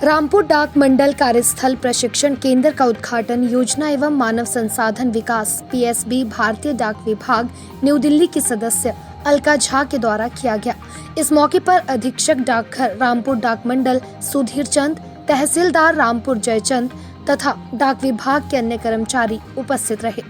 रामपुर डाक मंडल कार्यस्थल प्रशिक्षण केंद्र का उद्घाटन योजना एवं मानव संसाधन विकास पीएसबी भारतीय डाक विभाग न्यू दिल्ली की सदस्य अलका झा के द्वारा किया गया। इस मौके पर अधीक्षक डाकघर रामपुर डाक मंडल सुधीर चंद, तहसीलदार रामपुर जयचंद तथा डाक विभाग के अन्य कर्मचारी उपस्थित रहे।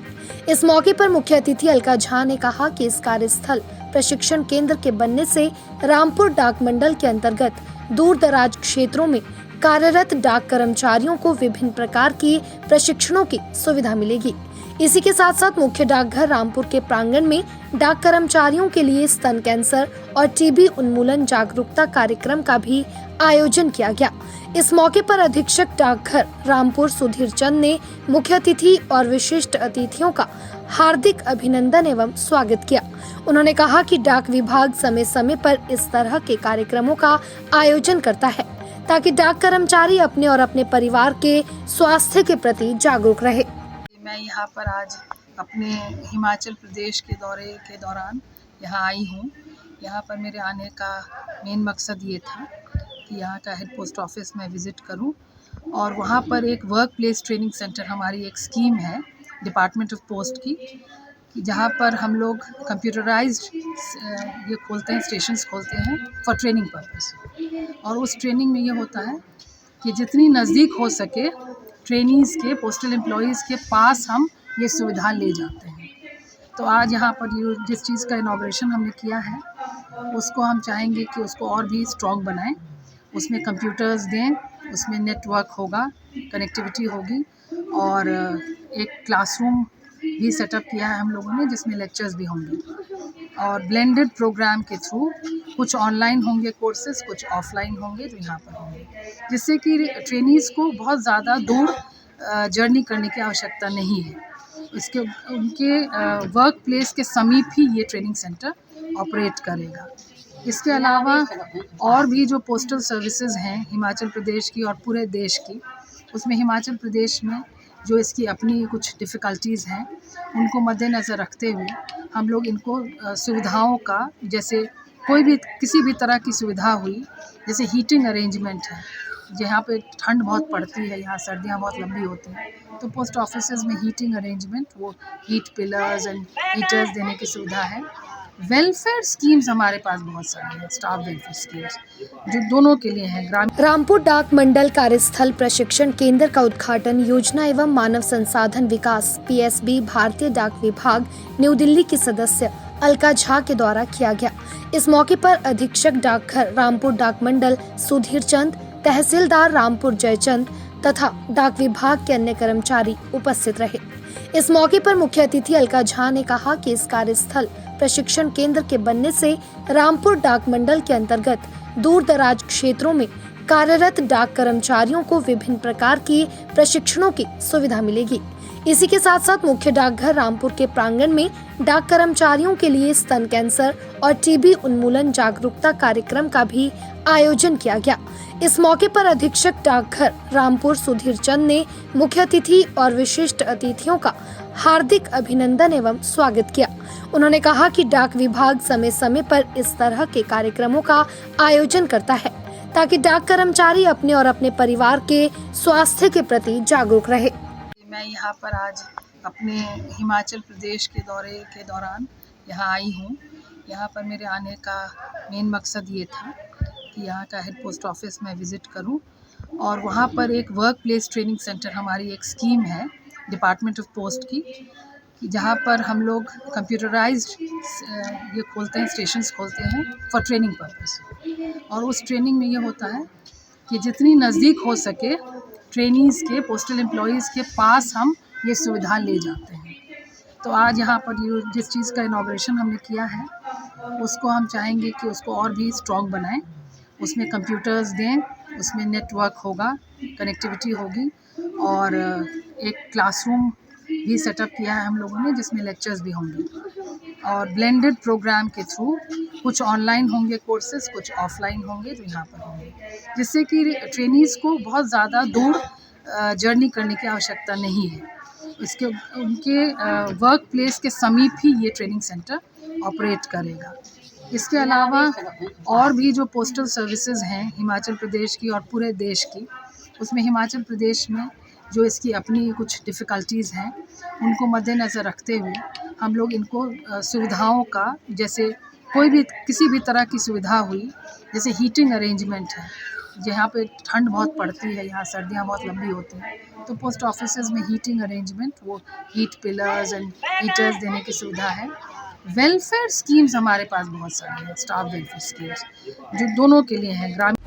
इस मौके पर मुख्य अतिथि अलका झा ने कहा कि इस कार्यस्थल प्रशिक्षण केंद्र के बनने से रामपुर डाक मंडल के अंतर्गत दूर दराज क्षेत्रों में कार्यरत डाक कर्मचारियों को विभिन्न प्रकार के प्रशिक्षणों की सुविधा मिलेगी। इसी के साथ साथ मुख्य डाकघर रामपुर के प्रांगण में डाक कर्मचारियों के लिए स्तन कैंसर और टीबी उन्मूलन जागरूकता कार्यक्रम का भी आयोजन किया गया। इस मौके पर अधीक्षक डाकघर रामपुर सुधीर चंद ने मुख्य अतिथि और विशिष्ट अतिथियों का हार्दिक अभिनंदन एवं स्वागत किया। उन्होंने कहा कि डाक विभाग समय समय पर इस तरह के कार्यक्रमों का आयोजन करता है ताकि डाक कर्मचारी अपने और अपने परिवार के स्वास्थ्य के प्रति जागरूक रहे। मैं यहाँ पर आज अपने हिमाचल प्रदेश के दौरे के दौरान यहाँ आई हूँ। यहाँ पर मेरे आने का मेन मकसद ये था कि यहाँ का हेड पोस्ट ऑफिस मैं विज़िट करूँ और वहाँ पर एक वर्क प्लेस ट्रेनिंग सेंटर, हमारी एक स्कीम है डिपार्टमेंट ऑफ पोस्ट की, कि जहाँ पर हम लोग कंप्यूटराइज्ड ये खोलते हैं, स्टेशंस खोलते हैं फॉर ट्रेनिंग पर्पस। और उस ट्रेनिंग में ये होता है कि जितनी नज़दीक हो सके ट्रेनीज़ के, पोस्टल एम्प्लॉयज़ के पास हम ये सुविधा ले जाते हैं। तो आज यहाँ पर ये जिस चीज़ का इनॉग्रेशन हमने किया है उसको हम चाहेंगे कि उसको और भी स्ट्रॉन्ग बनाएं। उसमें कंप्यूटर्स दें, उसमें नेटवर्क होगा, कनेक्टिविटी होगी और एक क्लासरूम भी सेटअप किया है हम लोगों ने जिसमें लेक्चर्स भी होंगे और ब्लेंडेड प्रोग्राम के थ्रू कुछ ऑनलाइन होंगे कोर्सेज, कुछ ऑफलाइन होंगे जो यहाँ पर होंगे, जिससे कि ट्रेनीज़ को बहुत ज़्यादा दूर जर्नी करने की आवश्यकता नहीं है। इसके उनके वर्क प्लेस के समीप ही ये ट्रेनिंग सेंटर ऑपरेट करेगा। इसके अलावा और भी जो पोस्टल सर्विसेज हैं हिमाचल प्रदेश की और पूरे देश की, उसमें हिमाचल प्रदेश में जो इसकी अपनी कुछ डिफ़िकल्टीज़ हैं उनको मद्देनज़र रखते हुए हम लोग इनको सुविधाओं का, जैसे कोई भी किसी भी तरह की सुविधा हुई, जैसे हीटिंग अरेंजमेंट है, जहाँ पे ठंड बहुत पड़ती है, यहाँ सर्दियाँ बहुत लंबी होती हैं, तो पोस्ट ऑफिसेज़ में हीटिंग अरेंजमेंट, वो हीट पिलर्स एंड हीटर्स देने की सुविधा है। वेलफेयर स्कीम्स हमारे पास बहुत सारी हैं, स्टाफ वेलफेयर स्कीम्स जो दोनों के लिए हैं। रामपुर डाक मंडल कार्यस्थल प्रशिक्षण केंद्र का उद्घाटन योजना एवं मानव संसाधन विकास पीएसबी भारतीय डाक विभाग न्यू दिल्ली की सदस्य अलका झा के द्वारा किया गया। इस मौके पर अधीक्षक डाकघर रामपुर डाक मंडल सुधीर चंद, तहसीलदार रामपुर जयचंद तथा डाक विभाग के अन्य कर्मचारी उपस्थित रहे। इस मौके पर मुख्य अतिथि अलका झा ने कहा कि इस कार्यस्थल प्रशिक्षण केंद्र के बनने से रामपुर डाक मंडल के अंतर्गत दूर दराज क्षेत्रों में कार्यरत डाक कर्मचारियों को विभिन्न प्रकार के प्रशिक्षणों की सुविधा मिलेगी। इसी के साथ साथ मुख्य डाकघर रामपुर के प्रांगण में डाक कर्मचारियों के लिए स्तन कैंसर और टीबी उन्मूलन जागरूकता कार्यक्रम का भी आयोजन किया गया। इस मौके पर अधीक्षक डाकघर रामपुर सुधीर चंद ने मुख्य अतिथि और विशिष्ट अतिथियों का हार्दिक अभिनंदन एवं स्वागत किया। उन्होंने कहा कि डाक विभाग समय समय पर इस तरह के कार्यक्रमों का आयोजन करता है ताकि डाक कर्मचारी अपने और अपने परिवार के स्वास्थ्य के प्रति जागरूक रहे। मैं यहाँ पर आज अपने हिमाचल प्रदेश के दौरे के दौरान यहाँ आई हूँ। यहाँ पर मेरे आने का मेन मकसद ये था कि यहाँ का हेड पोस्ट ऑफिस मैं विज़िट करूँ और वहाँ पर एक वर्क प्लेस ट्रेनिंग सेंटर, हमारी एक स्कीम है डिपार्टमेंट ऑफ पोस्ट की, कि जहाँ पर हम लोग कंप्यूटराइज्ड ये खोलते हैं, स्टेशंस खोलते हैं फॉर ट्रेनिंग पर्पस। और उस ट्रेनिंग में ये होता है कि जितनी नज़दीक हो सके ट्रेनीज़ के, पोस्टल एम्प्लॉयज़ के पास हम ये सुविधा ले जाते हैं। तो आज यहाँ पर ये जिस चीज़ का इनॉग्रेशन हमने किया है उसको हम चाहेंगे कि उसको और भी स्ट्रॉन्ग बनाएं। उसमें कंप्यूटर्स दें, उसमें नेटवर्क होगा, कनेक्टिविटी होगी और एक क्लासरूम भी सेटअप किया है हम लोगों ने जिसमें लेक्चर्स भी होंगे और ब्लेंडेड प्रोग्राम के थ्रू कुछ ऑनलाइन होंगे कोर्सेज, कुछ ऑफलाइन होंगे जो यहाँ पर होंगे, जिससे कि ट्रेनीज़ को बहुत ज़्यादा दूर जर्नी करने की आवश्यकता नहीं है। इसके उनके वर्क प्लेस के समीप ही ये ट्रेनिंग सेंटर ऑपरेट करेगा। इसके अलावा और भी जो पोस्टल सर्विसेज हैं हिमाचल प्रदेश की और पूरे देश की, उसमें हिमाचल प्रदेश में जो इसकी अपनी कुछ डिफ़िकल्टीज़ हैं, उनको मद्देनज़र रखते हुए हम लोग इनको सुविधाओं का, जैसे कोई भी किसी भी तरह की सुविधा हुई, जैसे हीटिंग अरेंजमेंट है, जहाँ पे ठंड बहुत पड़ती है, यहाँ सर्दियाँ बहुत लंबी होती हैं, तो पोस्ट ऑफिसेज़ में हीटिंग अरेंजमेंट, वो हीट पिलर्स एंड हीटर्स देने की सुविधा है। वेलफेयर स्कीम्स हमारे पास बहुत सारी हैं, स्टाफ वेलफेयर स्कीम्स, जो दोनों के लिए हैं, ग्रामीण